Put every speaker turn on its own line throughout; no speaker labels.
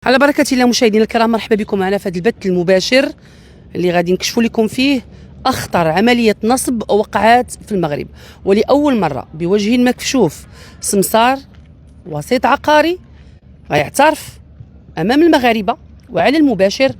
على بركة الله مشاهدينا الكرام، مرحبا بكم معنا في هذا البث المباشر اللي غادي نكشفوا لكم فيه أخطر عملية نصب وقعات في المغرب، ولأول مرة بوجه مكشوف سمسار وسيط عقاري غيعترف أمام المغاربة وعلى المباشر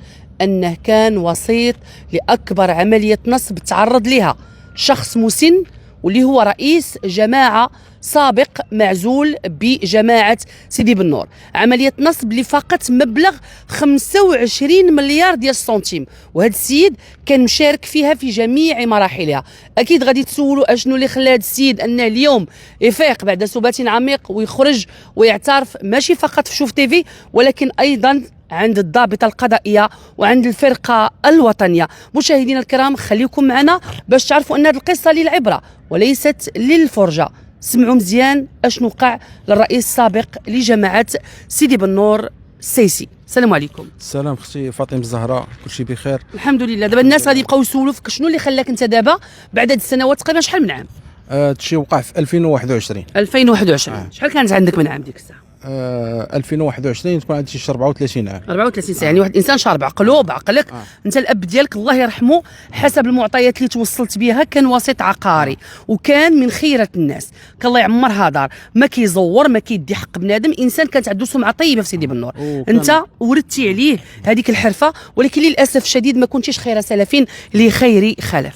أنه كان وسيط لأكبر عملية نصب تعرض لها شخص مسن واللي هو رئيس جماعة سابق معزول بجماعة سيدي بنور. عملية نصب اللي فقط مبلغ 25 مليار ديال السنتيم، وهذا السيد كان مشارك فيها في جميع مراحلها. أكيد غادي تسولوا أشنو اللي خلى هذا السيد أنه اليوم يفيق بعد سبات عميق ويخرج ويعترف ماشي فقط في شوف تيفي ولكن أيضا عند الضابطة القضائية وعند الفرقة الوطنية. مشاهدينا الكرام، خليكم معنا باش تعرفوا أن هذه القصة للعبرة وليست للفرجة. سمعوا مزيان اشنو وقع للرئيس السابق لجماعة سيدي بنور السيسي. السلام عليكم.
السلام اختي فاطمه الزهراء، كلشي بخير
الحمد لله. دابا الناس غادي يبقاو يسولوا فيك شنو اللي خلاك انت دابا بعد هاد السنوات تقريبا شحال من عام؟
هادشي وقع في 2021.
2021 شحال كانت عندك من عام ديك الساعه؟
2021 تكون عندي شي 34 عام.
34 سنه. يعني واحد الانسان شارب عقلو بعقلك. انت الاب ديالك الله يرحمه حسب المعطيات اللي توصلت بها كان وسيط عقاري وكان من خيره الناس، كان الله يعمرها دار، ما كيزور ما كيدي حق بنادم، انسان كانت عنده سمعه طيبه في سيدي بنور. انت وردتي عليه هذيك الحرفه، ولكن للاسف الشديد ما كنتيش خير سلفين لخير خلف.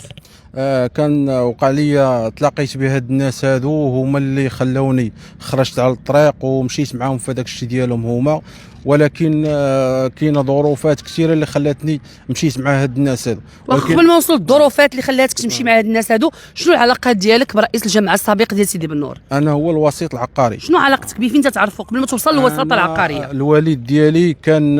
كان وقع لي تلاقيت بهاد الناس هادو، هما اللي خلوني خرجت على الطريق ومشيت معاهم في داك الشيء ديالهم هما، ولكن كاينه ظروفات كثيره اللي خلاتني مشيت مع هاد الناس هادو.
قبل ما نوصل الظروفات اللي خلاتك تمشي مع هاد الناس هادو، شنو العلاقات ديالك برئيس الجماعه السابق ديال سيدي بنور؟
انا هو الوسيط العقاري.
شنو علاقتك به؟ فين تتعرفوا قبل ما توصل للوساطه العقاريه؟
الوالد ديالي كان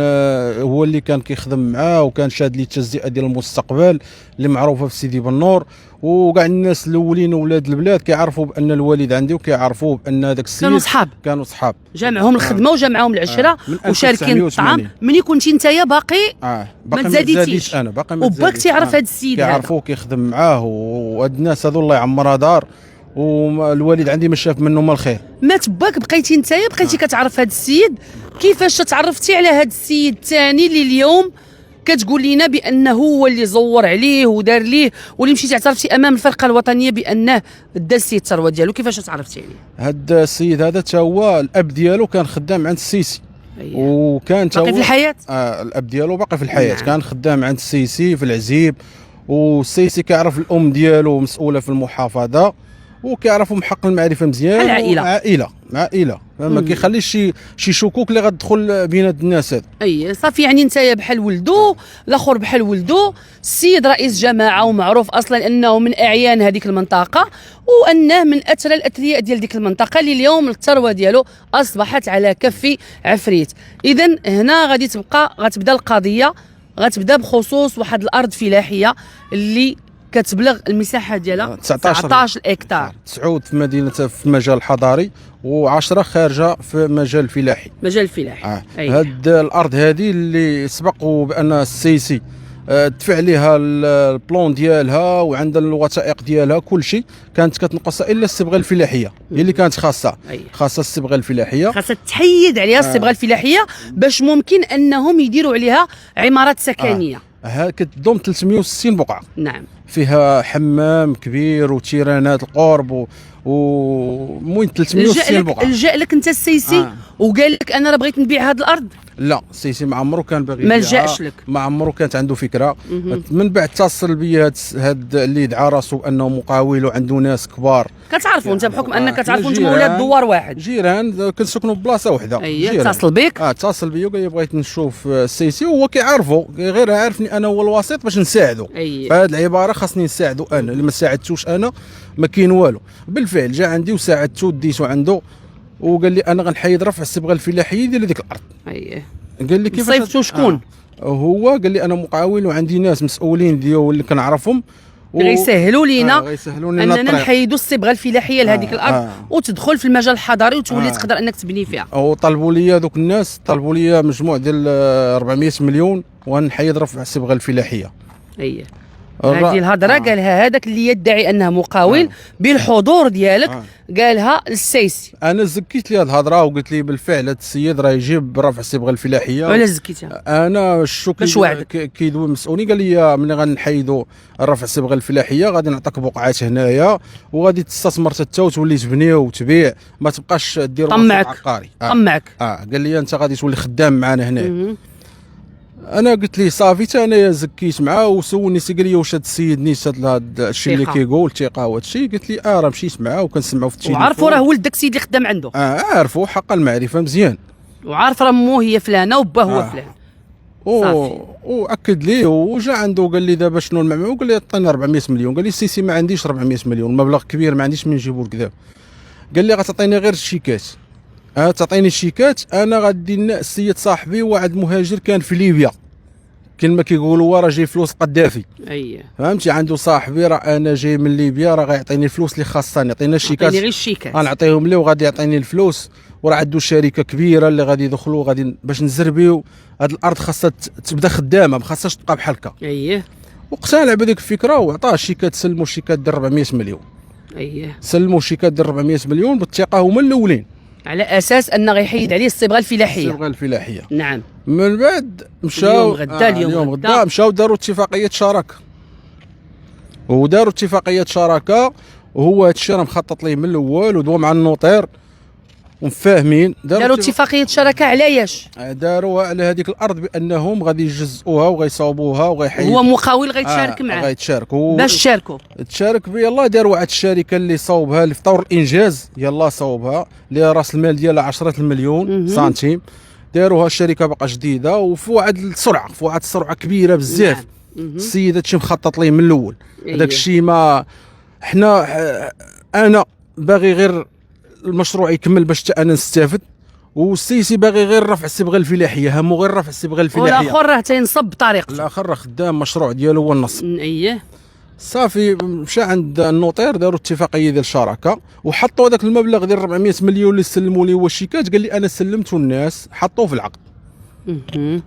هو اللي كان كيخدم معاه وكان شاد لي التجزئه ديال المستقبل اللي معروفه في سيدي بنور، وكاع الناس الاولين ولاد البلاد كيعرفوا بان الوالد عندي وكيعرفوا بان هذاك السيد
كانوا صحاب
جامعهم
الخدمه وجامعهم العشره وشاركين الطعام. ملي كنتي نتايا باقي ما تزاديتيش،
انا باقي ما
وباك تعرف هذا السيد هذا،
كيعرفوه كيخدم معاه، وهاد الناس هذو الله يعمرها دار، والوالد عندي ما شاف منه ما الخير.
مات باك بقيتي نتايا بقيتي كتعرف هذا السيد. كيفاش تعرفتي على هذا السيد الثاني اللي اليوم كتقول لنا بانه هو اللي زور عليه ودار ليه، واللي مشيتي اعترفتي امام الفرقه الوطنيه بانه دا السيد الثروه ديالو؟ كيفاش تعرفتي عليه؟
هذا السيد هذا تا هو الاب ديالو كان خدام عند السيسي. وكان
باقي في الحياه.
الاب ديالو باقي في الحياه. كان خدام عند السيسي في العزيب، والسيسي كيعرف الام ديالو مسؤوله في المحافظه وكيعرفوا محق المعرفه مزيان. عائله ما كيخليش شي شكوك اللي غتدخل بين هاد الناس هاد.
صافي. يعني نتايا بحال ولدو، الاخر بحال ولدو، السيد رئيس جماعه ومعروف اصلا انه من اعيان هذيك المنطقه وانه من اثرى الاثرياء ديال ديك المنطقه اللي اليوم الثروه ديالو اصبحت على كف عفريت. اذا هنا غتبدا القضيه، غتبدا بخصوص واحد الارض فلاحيه اللي كتبلغ المساحه ديالها 19 هكتار،
9 في مدينه في المجال الحضاري و10 خارجه في مجال الفلاحي. هاد الارض هذه اللي سبقوا بان السيسي دفع ليها البلون ديالها وعندها الوثائق ديالها كل شيء، كانت كتنقصها الا الصبغه الفلاحيه هي اللي كانت خاصه الصبغه الفلاحيه،
خاصها تحيد عليها الصبغه الفلاحيه باش ممكن انهم يديروا عليها عمارات سكنيه.
كتضم 360 بقعه.
نعم.
فيها حمام كبير وتيرانات القرب ومهم 360 بقعه.
لجأ لك انت السيسي وقال لك انا راه بغيت نبيع هذه الارض؟
لا، السيسي ما عمره كان باغي
ما لجاش لك،
ما عمره كانت عنده فكره. من بعد اتصل بيا هاد اللي دعا راسو انه مقاول وعنده ناس كبار
كتعرفوا انت بحكم انك كتعرفوا انتم ولاد دوار واحد،
جيران كنسكنوا ببلاصه وحده.
اتصل بك؟
اتصل بيا وقال لي بغيت نشوف السيسي، وهو كيعرفو غير عارفني انا هو الوسيط باش نساعدو. فهاد العباره خاصني نساعدو انا، اللي ما ساعدتوش انا ما كاين والو. بالفعل جا عندي وساعدتو وديتو عنده وقال لي انا غنحيد رفع الصبغه الفلاحيه ديال هذيك الارض. قال لي كيفاش
صيفطو شكون؟
هو قال لي انا مقاول وعندي ناس مسؤولين ديالو اللي كنعرفهم
غيسهلوا لينا
اننا
نحيدوا الصبغه الفلاحيه لهذيك الارض وتدخل في المجال الحضاري وتولي تقدر انك تبني فيها.
وطلبوا لي دوك الناس، طلبوا لي مجموع ديال 400 مليون ونحيد رفع الصبغه الفلاحيه.
هذه الهضره قالها هذاك اللي يدعي انه مقاول بالحضور ديالك، قالها السيسي.
انا زكيت لي هذه الهضره وقلت لي بالفعل هذا السيد راه يجيب رفع الصبغه الفلاحيه.
وعلاش زكيتها؟
انا الشوك كيدوي المسؤولين قال لي ملي غنحيدوا رفع الصبغه الفلاحيه غادي نعطيك بقعات هنايا وغادي تستثمر حتى وتولي تبني وتبيع، ما تبقاش دير
طمعك
عقاري.
طمعك.
قال لي انت غادي تولي خدام معنا هنا. انا قلت ليه صافي حتى انايا زكيت معاه وسولني قال لي واش هذا السيد نيت هذا الشيء اللي كيقول الثقه وهذا الشيء. قلت لي راه مشيت معاه وكنسمعوا في التليفون
وعرفوا راه ولد داك السيد اللي خدام عنده.
عارفوا حق المعرفه مزيان،
وعارف راه مو هي فلانه وباه هو فلان. صافي
واكد ليه وجا عنده قال لي دابا شنو المعلومه. قال لي عطيني 400 مليون. قال لي السيسي ما عنديش 400 مليون، مبلغ كبير ما عنديش من نجيبو لك. قال لي غتعطيني غير الشيكات. تعطيني الشيكات انا غادي السيد صاحبي واحد مهاجر كان في ليبيا كلمه كيقولوا راه جاي فلوس قدافي. فهمتي عنده صاحبي راه انا جاي من ليبيا راه غيعطيني الفلوس اللي خاصني. عطينا الشيكات،
غير الشيكات
غنعطيهم ليه وغادي يعطيني الفلوس. وراه عنده شركه كبيره اللي غادي يدخلوا غادي باش نزربيو هاد الارض خاصها تبدا خدامه، ما خاصهاش تبقى بحال هكا. واقتنع بهذيك الفكره وعطاه الشيكات. سلموا الشيكات ديال 400 مليون. سلموا الشيكات ديال 400 مليون بالثقه هما الاولين،
على اساس انه غيحيد عليه الصبغه الفلاحيه.
الصبغه الفلاحيه
نعم.
من بعد مشاو اليوم غدا مشاو داروا اتفاقيه شراكه. وداروا اتفاقيه شراكه وهو هذا الشيء راه مخطط ليه من الاول ودوا مع النوطير ومفاهمين. داروا
اتفاقيه شراكه علاش؟
داروها على هذيك الارض بانهم غادي يجزئوها وغيصاوبوها وغيحيدوا.
هو مقاول غيتشارك معاه.
غيتشارك
باش تشاركوا.
تشارك يلاه داروا واحد الشركه اللي صوبها اللي في طور الانجاز، يلاه صوبها اللي راس المال ديالها 10 المليون سنتيم. داروها الشركه باقا جديده وفي واحد السرعه، في واحد السرعه كبيره بزاف. السيد هادشي مخطط ليه من الاول. هذاك الشيء ما حنا انا باغي غير المشروع يكمل باش حتى انا نستافد، والسيسي باغي غير رفع الصبغه الفلاحيه، همو غير رفع الصبغه الفلاحيه.
والاخر راه تينصب بطريقته.
الاخر راه خدام مشروع ديالو هو النصب. صافي مشى عند النوطير داروا اتفاقيه ديال الشراكه وحطوا هذاك المبلغ ديال 400 مليون اللي سلموا لي هو الشيكات. قال لي انا سلمته الناس حطوه في العقد.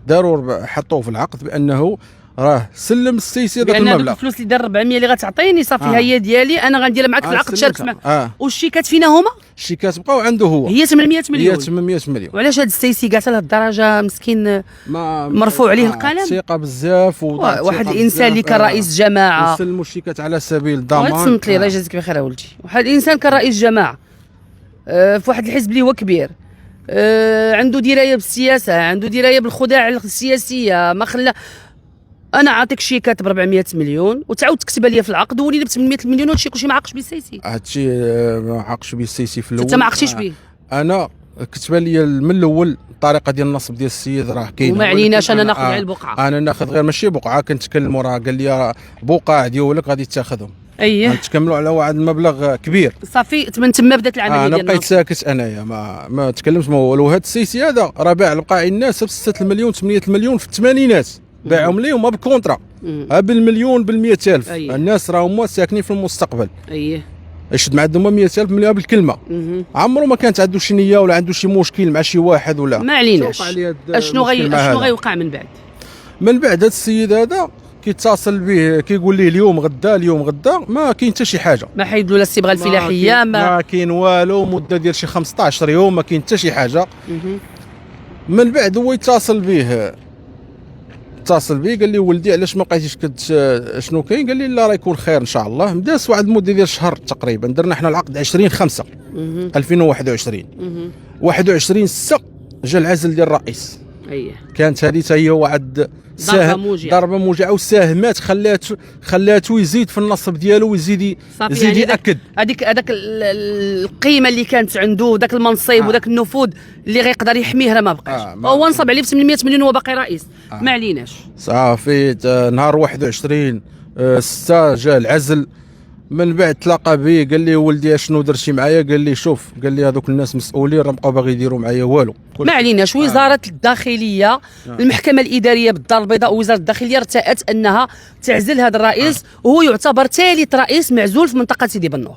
داروا حطوه في العقد بانه راه سلم السيسي هذاك المبلغ.
الفلوس اللي دار 400 اللي غتعطيني صافي هي ديالي انا غنديرها معاك في العقد شاركت معاك. والشيكات فينا هما؟
الشيكات بقاو عنده هو.
هي 800 مليون.
هي 800 مليون.
وعلاش هذا السيسي كاع لهاد الدرجه مسكين مرفوع عليه القلم؟
ثقه بزاف
واحد الانسان اللي كان رئيس جماعه
يسلموا الشيكات على سبيل الضمان.
تصنت لي الله يجازيك بخير اولدي. واحد الانسان كان رئيس جماعه في واحد الحزب اللي هو كبير، عنده درايه بالسياسه، عنده درايه بالخداع السياسيه، ما خلى انا عاطيك شيكات ب 400 مليون وتعاود تكتبها لي في العقد ولينا ب 800 مليون وهادشي كلشي ما عاقش به السيسي.
هادشي ما عاقش به السيسي في الاول.
انت ما عاقتيش به؟
انا كتبه لي من الاول الطريقه ديال النصب ديال السيد راه كاينه.
وما عليناش انا ناخذ على البقعه.
انا ناخذ غير ماشي بقعه، كنتكلموا راه قال لي بقع ديالك غادي تاخذهم. نتكملوا على واحد المبلغ كبير.
صافي من تما بدات العمليه
ديالنا. انا بقيت ساكت انايا ما تكلمتش ما والو. هذا السيسي هذا راه باع البقاع الناس ب 6 المليون 8 المليون في الثمانينات، باعهم ليهم بالكونترا بالمليون بال100,000. الناس راهم هما ساكنين في المستقبل. يشد مع عندهم 100,000 مليون بالكلمه. عمره ما كانت عنده شي نيه ولا عنده شي مشكل مع شي واحد ولا
ما عليناش. شنو غيوقع من بعد؟
من بعد هذا السيد هذا كيتصل به كيقول ليه اليوم غدا اليوم غدا، ما كاين حتى شي حاجه.
ما حيدوا لا الصبغه الفلاحيه
ما كاين والو. مده ديال شي 15 يوم ما كاين حتى شي حاجه. من بعد هو اتصل به قال لي ولدي علاش ما بقيتيش شنو كاين؟ قال لي لا راه يكون خير ان شاء الله. مداز واحد المده ديال شهر تقريبا، درنا حنا العقد 20/5 2021. 21/6 جا العزل ديال الرئيس. كانت هذه حتى هي واحد ضربه موجعه وساهمات خلاته يزيد في النصب ديالو ويزيد يعني ياكد
هذاك القيمه اللي كانت عنده، ذاك المنصب وذاك النفوذ اللي غيقدر يحميه راه ما بقاش. هو نصب عليه ب 800 مليون وهو باقي رئيس. ما عليناش.
صافي نهار 21/6 جا العزل. من بعد تلاقى بي قال لي ولدي شنو درتي معايا؟ قال لي شوف، قال لي هذوك الناس مسؤولين راه بقاو باغي يديروا معايا والو.
ما عليناش. وزاره الداخليه المحكمه الاداريه بالدار البيضاء ووزاره الداخليه ارتأت انها تعزل هذا الرئيس وهو يعتبر ثالث رئيس معزول في منطقه سيدي بنور.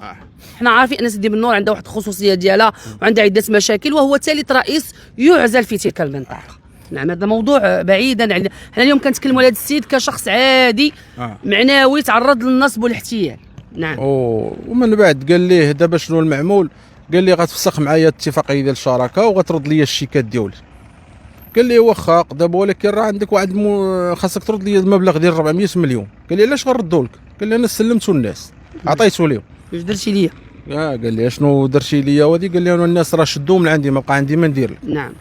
حنا عارفين ان سيدي بنور عندها واحد الخصوصيه ديالها وعندها عده مشاكل، وهو ثالث رئيس يعزل في تلك المنطقه. نعم هذا موضوع بعيدا عن حنا اليوم كنتكلموا على هذا السيد كشخص عادي معنوي تعرض للنصب والاحتيال. نعم.
ومن بعد قال ليه دابا شنو المعمول؟ قال لي غتفسخ معايا اتفاقيه ديال الشراكه وغترد لي الشيكات ديالي. قال لي واخا دابا ولكن راه عندك واحد خاصك ترد لي المبلغ ديال 400 مليون. قال لي علاش غنردو لك؟ قال لي انا سلمته للناس عطيته لهم.
واش درتي ليا؟
قال لي شنو درتي ليا وهذه؟ قال لي انا الناس راه شدوا من عندي ما بقى عندي ما ندير لك.
نعم.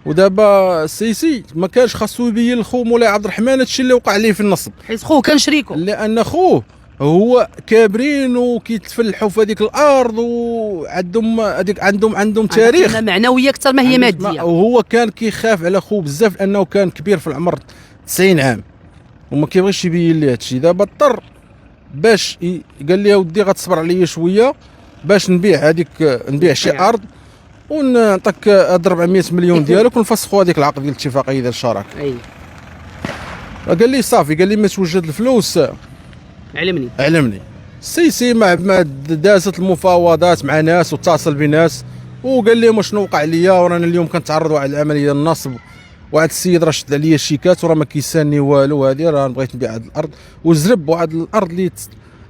ودابا السيسي ما كانش خاصو يبين لخو مولاي عبد الرحمن هادشي اللي وقع ليه في النصب،
حيت خوه كان شريكو،
لان خوه هو كابرين وكيتفلحوا في هذيك الارض وعندهم هذيك عندهم تاريخ
معنويه اكثر ما هي ماديه.
وهو كان كيخاف على خوه بزاف لانه كان كبير في العمر 90 عام وما كيبغيش يبين ليه هادشي. دابا اضطر باش قال لي ودي غتصبر عليا شويه باش نبيع شي ارض ونعطيك هاد 400 مليون ديالك ونفسخوا هذيك العقد ديال الاتفاقيه ديال الشراكه. قال لي صافي، قال لي ما توجد الفلوس علمني. السيسي ما دازت المفاوضات مع ناس واتصل بناس وقال لهم شنو وقع ليا ورانا اليوم كنتعرض لواحد العمليه النصب، واحد السيد راه شد عليا الشيكات وراه ما كيساني والو، هذه راه بغيت نبيع هذه الارض وزرب واحد الارض اللي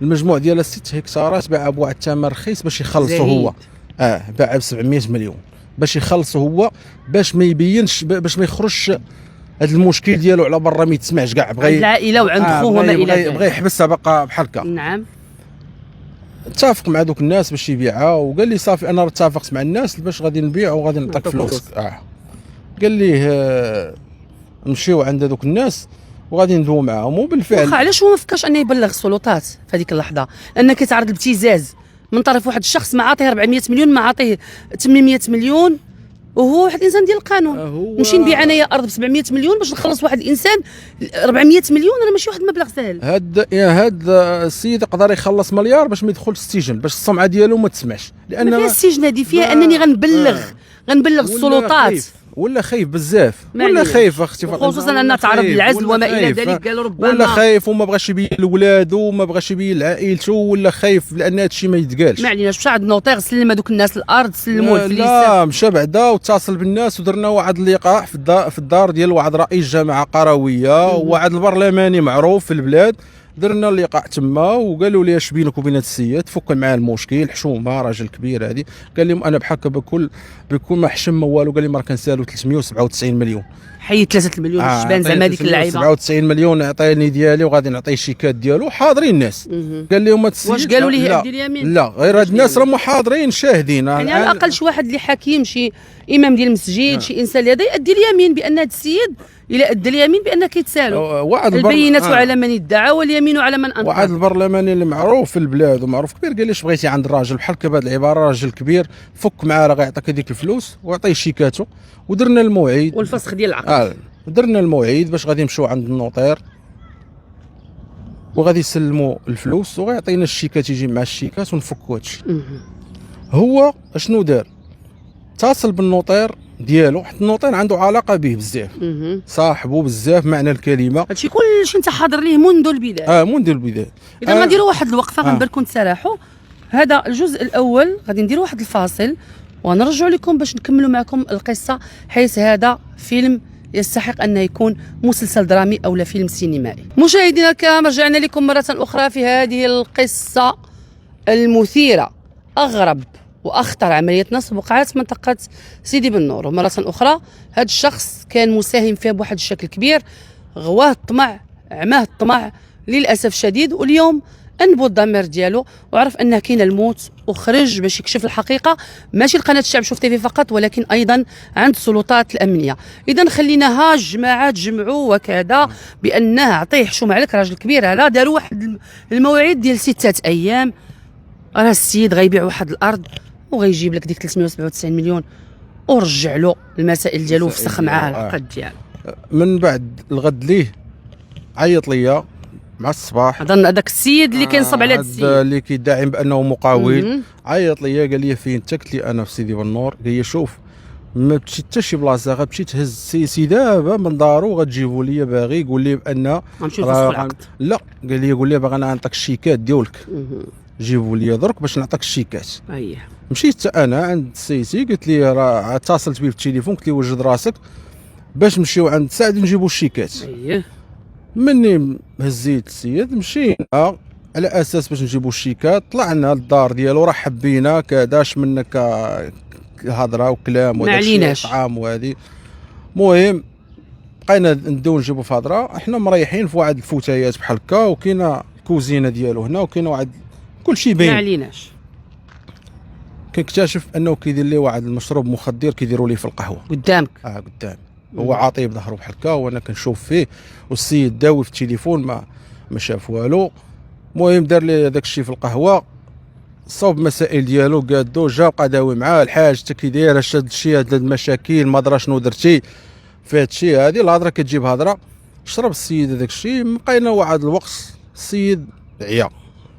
المجموع ديالها 6 هكتارات باعها بواحد الثمن رخيص باش يخلصوا هو. باعها ب 700 مليون باش يخلصوا هو، باش ما يبينش، باش ما يخرجش هذا المشكل ديالو على برا ما يتسمعش كاع. بغى
العائله وعند خوه وما الى ذلك،
بغى يحبسها بقى بحال هكا.
نعم. اتفق
مع دوك الناس باش يبيعها وقال لي صافي انا اتفقت مع الناس باش غادي نبيع وغادي نعطيك فلوسك. قال ليه نمشيو عند دوك الناس وغادي ندويو معاهم. وبالفعل
علاش هو ما فكرش انه يبلغ السلطات في هذيك اللحظه؟ لان كيتعرض لابتزاز من طرف واحد الشخص ما عاطيه 400 مليون، ما عاطيه 800 مليون، وهو واحد الانسان ديال القانون. نمشي نبيع انايا ارض ب 700 مليون باش نخلص واحد الانسان 400 مليون، راه ماشي واحد المبلغ سهل.
هاد السيد يقدر يخلص مليار باش ما يدخلش السجن، باش السمعه ديالو ما تسمعش. لان
ما فيها السجن هذه، فيها انني غنبلغ السلطات.
ولا خايف بزاف، ولا خايف اختي فاطمه،
خصوصا انه تعرض للعزل وما الى ذلك. قالوا ربما
ولا خايف وما بغاش يبين لولادو وما بغاش يبين لعائلته، ولا خايف لان هذا الشيء ما يتقالش.
ما عليناش، مشى عند النوطير سلم هذوك الناس الارض، سلموا الفليس.
لا مشى بعدا واتصل بالناس ودرنا واحد اللقاء في الدار ديال واحد رئيس جامعه قرويه وواحد البرلماني معروف في البلاد. درنا اللقاء تما وقالوا لي اش بينك وبين هذا السيد، تفك معاه المشكل، حشومه راجل كبير هذه. قال لهم انا بحال بكل ما حشم ما والو. قال لي ما كنسالو 397 مليون،
حيد 3 مليون باش تبان زعما هذيك اللعيبه.
97 مليون عطيني ديالي وغادي نعطيه الشيكات ديالو. حاضرين الناس. قال لهم
واش قالوا ليه ادي اليمين؟
لا غير هاد الناس راهم حاضرين شاهدين.
يعني على الاقل شي واحد اللي حكيم، شي امام ديال المسجد، شي انسان هذا يؤدي اليمين بان هذا السيد الى ادى اليمين بانه كيتسالوا. البينات على من ادعى واليمين على من انكر.
واحد البرلماني اللي معروف في البلاد ومعروف كبير قال لي اش بغيتي عند الراجل بحال هكا بهذه العباره، راجل كبير فك معاه راه غيعطيك هذيك الفلوس ويعطيه شيكاتو. ودرنا الموعد
والفسخ ديال العقد.
درنا الموعد باش غادي نمشيو عند النوطير وغادي يسلموا الفلوس وغيعطينا الشيكات، يجي مع الشيكات ونفكوا هادشي. هو اشنو دار؟ اتصل بالنوطير ديالو، حيت النوطير عنده علاقه به بزاف، صاحبه بزاف معنى الكلمه.
هادشي كلشي انت حاضر ليه منذ البدايه.
منذ البدايه.
اذا غنديروا واحد الوقفه غنبالكم تسرحوا. هذا الجزء الاول، غادي نديروا واحد الفاصل ونرجع لكم باش نكملوا معكم القصه، حيث هذا فيلم يستحق أن يكون مسلسل درامي أو لا فيلم سينمائي. مشاهدينا الكرام، رجعنا لكم مرة أخرى في هذه القصة المثيرة. أغرب وأخطر عملية نصب وقعت منطقة سيدي بن نور، ومرة أخرى هذا الشخص كان مساهم فيها بواحد الشكل كبير. غواه الطمع، عماه الطمع للأسف الشديد، واليوم انبو الضمير ديالو وعرف ان كاين الموت وخرج باش يكشف الحقيقه، ماشي لقناه الشعب شوف تيفي فقط ولكن ايضا عند السلطات الامنيه. اذا خليناها الجماعه تجمعوا وكذا بانه عطيه حشومه عليك، راجل كبير هذا. داروا واحد الموعد ديال 6 ايام، راه السيد غيبيع واحد الارض وغيجيب لك ديك 397 مليون ورجع له المسائل ديالو وفسخ معاه العقد ديالو.
من بعد الغد ليه عيط ليا مع الصباح،
اظن هذاك السيد اللي كينصب على هذا السيد
اللي كيدعي بانه مقاول. عيط ليا قال لي فين انت؟ قلت لي انا في سيدي بن نور. قال لي شوف ما مشيت حتى شي بلاصه، غتمشي تهز السيسي دابا من دارو غتجيبوا لي باغي يقول لي بان
غنمشيو نفسخوا العقد.
لا قال لي قول لي باغي انا نعطيك الشيكات ديالك، جيبوا لي درك باش نعطيك الشيكات. مشيت انا عند السيسي قلت لي راه اتصلت بيه في التليفون، قلت لي وجد راسك باش نمشيو عند سعد نجيبوا الشيكات.
اييه
مني هزيت السيد مشينا على اساس باش نجيبوا الشيكات، طلعنا للدار ديالو رحب بينا كداش منك هضره وكلام
وداك
طعام وهذه. المهم بقينا ندو نجيبوا في هضره، احنا مريحين في واحد الفوتايات بحال هكا، وكاينه الكوزينه ديالو هنا، وكاينه واحد كلشي باين
ما عليناش.
كنكتشف انه كيدير لي واحد المشروب مخدر كيديروا ليه في القهوه
قدامك.
قدام، هو عاطيه بظهره بحال هكا وانا كنشوف فيه، والسيد داوي في التليفون ما شاف والو. المهم دار لي هذاك الشيء في القهوه، صوب مسائل ديالو قادو، جا بقى داوي معاه الحاج تا كي داير اش هاد الشيء، هاد المشاكل ما درا شنو درتي في هاد الشيء. هادي الهضره كتجيب هضره. شرب السيد هذاك الشيء، بقينا واحد الوقت السيد عيا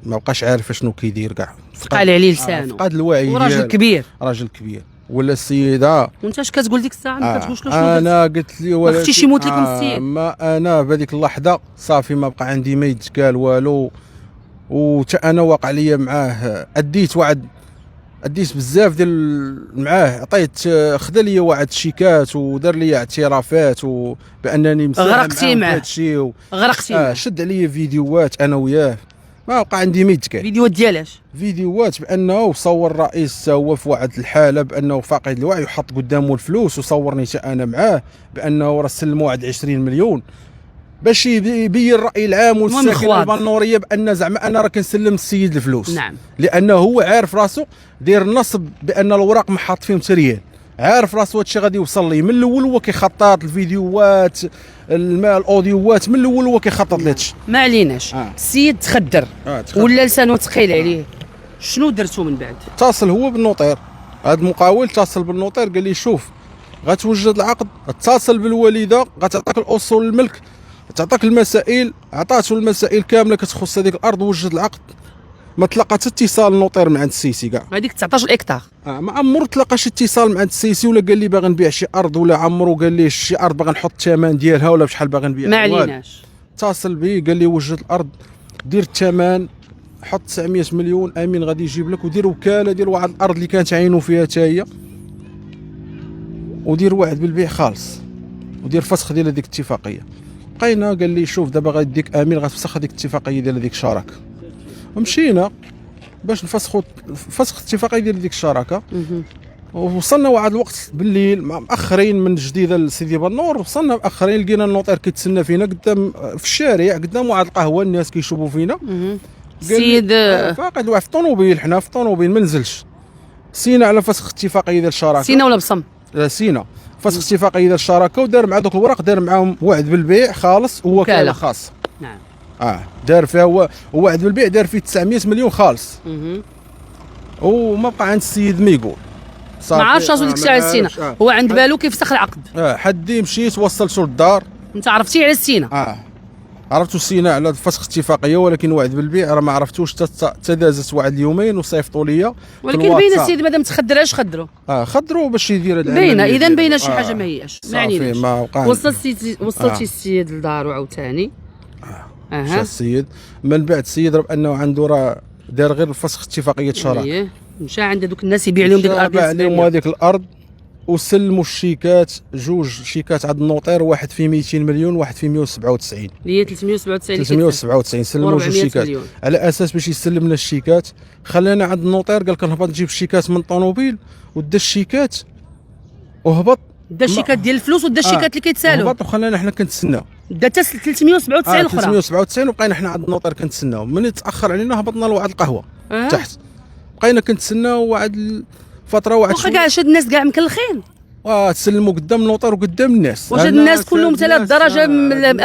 ما بقاش عارف شنو كيدير كاع،
فقال عليه لسانه،
فقد الوعي.
وراجل كبير،
راجل كبير. ولا السيده
وانت اش كتقول ديك الساعه؟ ما كتقولش شنو
انا قلت لي
ولا خفتيش يموت لكم السيد؟
ما انا بهذيك اللحظه صافي ما بقى عندي ما يتقال والو، وتا انا واقع ليا معاه اديت بزاف ديال معاه، عطيت خدا ليا واحد الشيكات ودار ليا اعترافات وبانني مساهم
غرقتي معاه
هذا الشيء
غرقتي
شد عليا فيديوهات انا وياه، ما بقى عندي ما يتقال.
فيديوهات ديالاش؟
فيديوهات بانه صور الرئيس هو في واحد الحاله بانه فاقد الوعي وحط قدامه الفلوس، وصورني انا معاه بانه راه سلموا واحد 20 مليون باش يبين الراي العام والساكن البنوريه بان زعما انا راه كنسلم السيد الفلوس.
نعم.
لانه هو عارف راسو داير النصب بان الوراق ما حاط فيهم تريال، عارف راسو هادشي غادي يوصل ليه من الاول، هو كيخطط الفيديوهات الاوديوات من الاول، هو كيخطط لهادشي.
ما عليناش. السيد تخدر ولا لسانه ثقيل عليه، شنو درتو من بعد؟
اتصل هو بالنوطير، هذا المقاول اتصل بالنوطير قال لي شوف غتوجد العقد، اتصل بالوالده غتعطيك الاصول الملك، تعطيك المسائل، عطاتو المسائل كامله كتخص هذيك الارض، وجد العقد. ما تلقى حتى اتصال النوطير من عند السيسي كاع.
هذيك 19 هكتار
ما عمرو تلقى شي اتصال من عند السيسي، ولا قال لي باغي نبيع شي ارض، ولا عمرو قال لي شي ارض باغي نحط الثمن ديالها ولا بشحال باغي نبيعها.
ما عليناش.
اتصل بي قال لي وجد الارض، دير الثمن، حط 900 مليون، امين غادي يجيب لك، ودير وكاله ديال واحد الارض اللي كانت عينو فيها حتى هي، ودير وعد بالبيع خالص، ودير فسخ ديال هذيك الاتفاقيه. بقينا قال لي شوف دابا غاديك امين غتفسخ هذيك الاتفاقيه ديال هذيك الشراكه. ومشينا باش نفسخوا فسخ الاتفاقيه ديال ديك الشراكه. وصلنا واحد الوقت بالليل مأخرين من جديده لسيدي بنور، وصلنا مأخرين لقينا النوطير كيتسنى فينا قدام في الشارع قدام واحد القهوه، الناس كيشوفوا فينا.
السيد
فاقد واحد في الطوموبيل، حنا في الطوموبيل ما نزلش، سينا على فسخ الاتفاقيه ديال الشراكه.
سينا ولا بصم؟
لا سينا فسخ اتفاقيه ديال الشراكه، ودار مع دوك الوراق، دار معاهم وعد بالبيع خالص ووكاله خاصه.
نعم.
دار فيها هو وعد بالبيع، دار فيه 900 مليون خالص. وما بقى عند السيد ما يقول
ما عارفش راسو ديك الساعه السينا. هو عند بالو كيفسخ العقد.
حدي مشيت وصلتو للدار.
انت عرفتي على السينا؟
عرفتو السينا على فسخ اتفاقيه، ولكن وعد بالبيع راه ما عرفتوش حتى دازت واحد اليومين وصيفطوا ليا.
ولكن باينه السيد مادام تخدرهاش خدرو.
خدرو باش يدير هذا
باينه، اذا باينه شي حاجه ما هياش. ما عنيناش. وصلتي السيد لدارو عاوتاني.
مشى السيد من بعد السيد راه بانه عنده راه دار غير فسخ اتفاقيه الشراكه.
مشى عند دوك الناس يبيع لهم ديك الارض،
باع لهم هذيك الارض، وسلموا الشيكات، جوج شيكات عند النوطير، واحد فيه 200 مليون وواحد فيه 197
اللي هي 397
سلموا جوج شيكات على اساس باش يسلم لنا الشيكات. خلانا عند النوطير قال كنهبط نجيب الشيكات من الطوموبيل، ودا الشيكات وهبط،
دا الشيكات ديال الفلوس ودا الشيكات اللي كيتسالوا،
هبط وخلانا حنا كنتسناو.
دا حتى 397 اخرى
397 وبقينا حنا عند النوطير كنتسناو. من تاخر علينا هبطنا لواحد القهوه تحت، بقينا كنتسناو واحد الفتره.
واخا كاع شاد الناس كاع مكلخين
تسلموا قدام النوطير وقدام الناس.
واش هاد الناس كلهم ثلاث درجه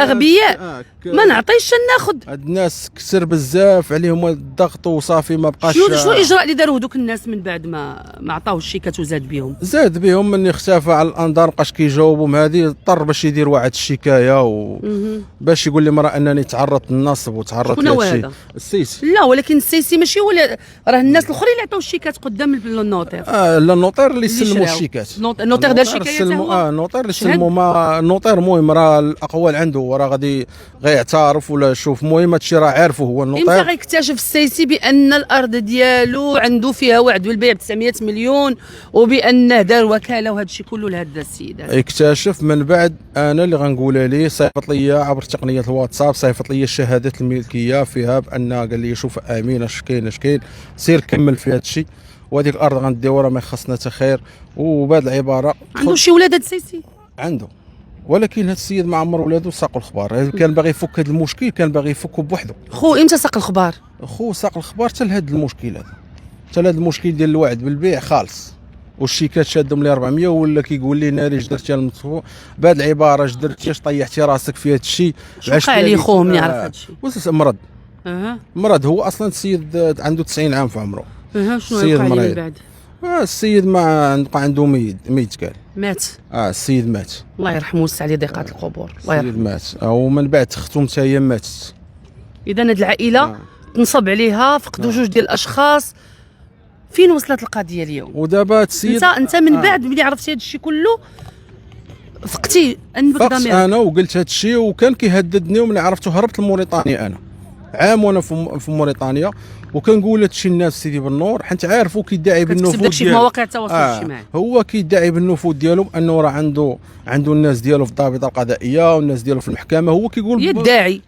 اغبياء؟ ما نعطيش ناخذ.
هاد الناس كسر بزاف عليهم الضغط وصافي ما بقاش.
شنو الاجراء اللي داروه دوك الناس من بعد ما عطاوش الشيكات وزاد بهم؟
زاد بهم من اختفى على الانظار، مابقاش كيجاوبهم. هذه اضطر باش يدير واحد الشكايه باش يقول لهم راه انني تعرضت للنصب وتعرضت لهادشي. السيسي
لا، ولكن السيسي ماشي هو راه الناس الاخرين اللي عطاو الشيكات قدام النوطير.
لا، النوطير اللي سلموا الشيكات.
النوطير دار شكايه حتى هو.
النوطير اللي سلموا. ما النوطير المهم راه الاقوال عنده، وراه غادي يعترف ولا شوف. المهم هادشي راه عارفه هو النوطير.
امتى غيكتشف السيسي بان الارض ديالو عنده فيها وعد بالبيع ب 900 مليون وبانه دار وكاله وهذا الشيء كله لهذا السيد؟
اكتشف من بعد انا اللي غنقولها ليه. صيفط لي عبر تقنيه الواتساب، صيفط لي شهادات الملكيه فيها بان قال لي شوف امين اش كاين سير كمل في هذا الشيء، وهذيك الارض غنديوها راه ما يخصنا حتى خير. وبهذه العباره
عنده شي ولاد هذا السيسي؟
عنده، ولكن هذا السيد ما عمر ولادو ساقوا الخبار. كان باغي يفك هذا المشكل، كان باغي يفكو بوحدو.
خو امتى ساق الخبار؟
خو ساق الخبار حتى لهذا المشكل هذا، حتى لهذا المشكل ديال الوعد بالبيع خالص. والشيكات شادهم لي 400 ولا كيقول لي ناري اش درتي المدفوع بهذه العباره، اش درتي اش طيحتي راسك في هذا الشيء.
عاش عليه خوه من يعرف هذا الشيء.
مرض. مرض. هو اصلا السيد عنده 90 عام في عمره.
شنو وقع ليه من بعد؟
السيد ما بقى عنده ميت كان
مات.
السيد مات
الله يرحمه ويوسع عليه ضيقات القبور. الله يرحمه.
السيد مات ومن بعد اختهم حتى هي ماتت.
اذا هذه العائله تنصب عليها، فقدوا جوج ديال الاشخاص. فين وصلت القضيه اليوم؟
ودابا السيد
انت من بعد ملي عرفتي هذا الشيء كله فقتي انبك ضميرك؟
انا وقلت هذا الشيء، وكان كيهددني وملي عرفتو هربت لموريتانيا. انا عام وانا في موريتانيا، وكنقول هذا الشيء الناس سيدي بالنور، حيت عارفو كيدعي بالنفوذ ديالو
في مواقع التواصل الاجتماعي.
هو كيدعي بالنفوذ ديالو انه راه عنده الناس ديالو في الضابطه القضائيه والناس ديالو في المحكمه. هو كيقول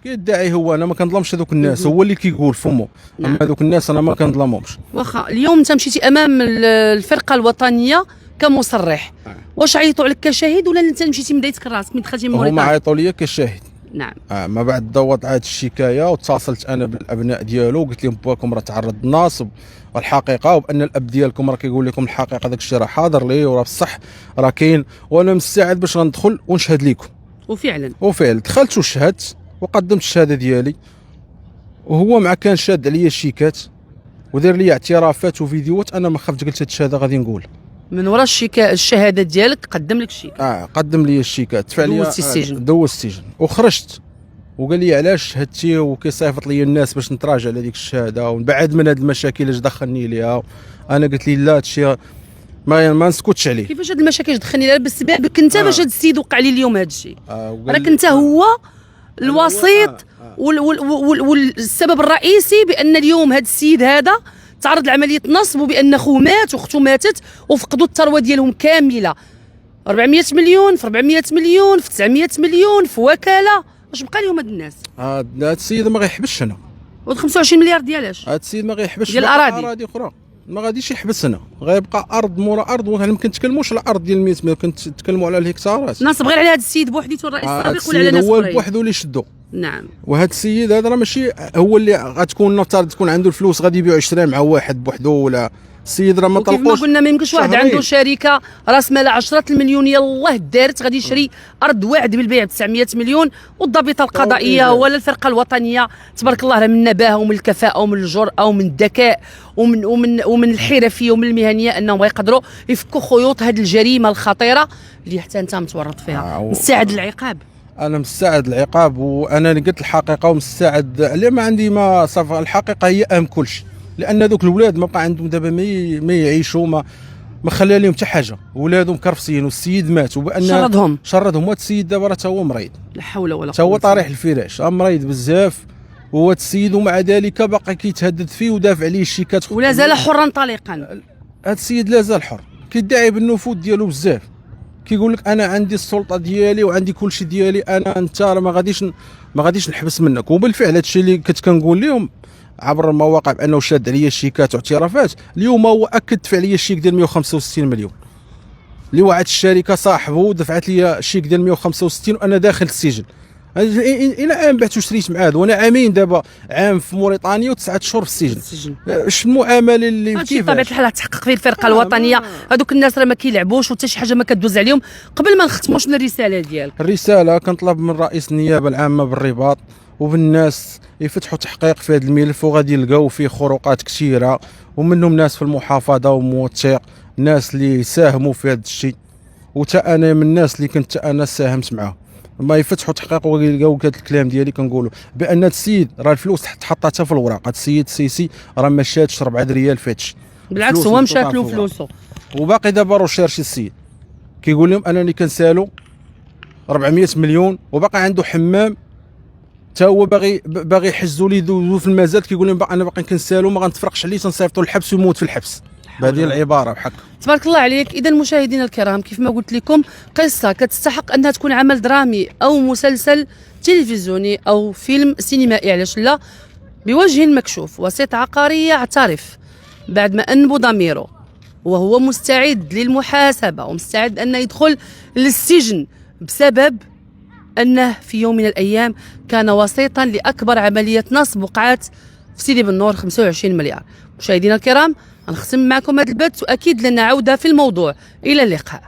يدعي هو. انا ما كنظلمش هذوك الناس، هو اللي كيقول فمو. اما هذوك الناس انا ما كنظلمهمش.
واخا اليوم انت مشيتي امام الفرقه الوطنيه كمصرح، واش عيطوا عليك كشاهد ولا انت مشيتي من بدايتك راسك من دخلتي من موريتانيا؟
هما عيطوا لي كشاهد.
نعم.
ما بعد ضوض عاد الشكايه واتصلت انا بالابناء ديالو وقلت لهم بواكم راه تعرض النصب والحقيقه، وبان الاب ديالكم راه كيقول لكم الحقيقه. داك الشيء راه حاضر ليه وراه بصح راه كاين، وانا مستعد باش غندخل ونشهد لكم. وفعلا دخلت وشهدت وقدمت الشهاده ديالي، وهو كان شاد عليا الشيكات ودار لي اعترافات وفيديوهات. انا ما خفت، قلت هاد الشهاده غادي نقول.
من وراء الشهاده ديالك قدم لك الشيكات؟
قدم لي الشيكات، دفع لي دوزت السجن وخرجت. وقال لي علاش شهدتي، وكيصيفط لي الناس باش نتراجع على ديك الشهاده ونبعد من هذه المشاكل اش دخلني ليها. انا قلت لي لا، هادشي ما نسكتش عليه.
كيفاش هاد المشاكل دخلني لها بسببك انت باش هاد السيد وقع لي اليوم هاد الشيء؟ راك انت هو الوسيط والسبب الرئيسي بان اليوم هاد السيد هذا تعرض لعمليه نصب، وبان خوه مات واختو ماتت وفقدوا الثروه ديالهم كامله. 400 مليون في 400 مليون في 900 مليون في وكاله. واش بقى لهم هاد الناس؟
هاد السيد ما غيحبسش هنا.
و 25 مليار ديالاش؟
هاد السيد ما غيحبسش
ديال الاراضي
اخرى. ما غاديش يحبس هنا، غيبقى ارض مورا ارض. وما كنتكلموش على الارض ديال 100 مليون، كنتكلموا على الهكتارات.
ناصب غير على هذا السيد بوحديته الرئيس السابق ولا على ناس
اخرين؟ هو بوحدو اللي شدو.
نعم.
وهذا السيد هذا راه ماشي هو اللي غتكون نفترض تكون عنده الفلوس غادي يبيع يشري مع واحد بوحدو. ولا السيد راه ما طلقوش.
كيف ما قلنا ما يمكنش واحد عنده شركه راس مالها 10 المليون يلاه دارت غادي يشري ارض وعد بالبيع ب 900 مليون، والضابطه القضائيه ولا الفرقه الوطنيه تبارك الله راه من النباهه ومن الكفاءه ومن الجرأه ومن الذكاء ومن الحرفيه ومن المهنيه انهم غيقدروا يفكوا خيوط هذه الجريمه الخطيره اللي حتى انت متورط فيها. مستعد للعقاب؟
انا مستعد للعقاب، وانا قلت الحقيقه ومستعد عليه. ما عندي ما صافي، الحقيقه هي اهم كل شيء. لان ذوك الولاد ما بقى عندهم دابا ما يعيشوا، ما خلى لهم حتى حاجه. ولادهم كرفسين والسيد مات، وبان شردهم. وهذا السيد دابا راه هو مريض،
لا حول ولا قوه،
هو طريح الفراش، مريض بزاف. وهو السيد ومع ذلك باقي كيتهدد فيه ودافع عليه الشيكات،
ولا زال حرا طليقا.
هذا السيد لا زال حر، كيدعي بالنفوذ ديالو بزاف. كيقول لك انا عندي السلطه ديالي وعندي كل شيء ديالي، انت راه ما غاديش نحبس منك. وبالفعل هذا الشيء اللي كنت كنقول لهم عبر المواقع بانه شاد عليا الشيكات واعترافات، اليوم هو اكد دفع لي الشيك ديال 165 مليون اللي وعد الشركه صاحبه، دفعت لي الشيك ديال 165 وانا داخل السجن. الى عام بعت وشريت معاه، وانا عامين دابا، عام في موريتانيا و9 شهور في السجن. اش المعامله اللي
كيفاش؟ بطبيعه الحال تحقق فيه الفرقه الوطنيه. هذوك الناس راه ما كيلعبوش وحتى شي حاجه ما كدوز عليهم. قبل ما نختموا شنو الرساله ديالك؟
الرساله كنطلب من رئيس النيابه العامه بالرباط وبالناس يفتحوا تحقيق في هذا الملف، وغادي يلقاو فيه خروقات كثيره، ومنهم ناس في المحافظه وموثق، ناس اللي ساهموا في هذا الشيء، وتا انا من الناس اللي كنت انا ساهمت معاهم. ما يفتحوا تحقيق ويلقاو هذا الكلام ديالي كنقولوا بان هذا السيد راه الفلوس تحطاتها في الوراق. هذا السيد السيسي راه ما شادش 4 ريال في هذا الشيء،
بالعكس هو مشات له فلوسه.
وباقي دابا روشيرشي السيد كيقول لهم انني كنسالو 400 مليون، وباقي عنده حمام حتى هو باغي يحجزوا لي ذو في المزاد، كيقول لهم انا باقي كنسالو ما غنتفرقش عليه، تنصيفطوا للحبس ويموت في الحبس بهذه العباره بحال.
تبارك الله عليك. اذا مشاهدينا الكرام، كيف ما قلت لكم، قصه كتستحق انها تكون عمل درامي او مسلسل تلفزيوني او فيلم سينمائي، علاش لا، بوجه مكشوف. وسيط عقاري يعترف بعد ما انبو ضميره وهو مستعد للمحاسبه ومستعد انه يدخل للسجن بسبب أنه في يوم من الأيام كان وسيطا لأكبر عملية نصب وقعت في سيدي بنور، 25 مليار. مشاهدينا الكرام، نختم معكم هذا البث، وأكيد لنا عودة في الموضوع. إلى اللقاء.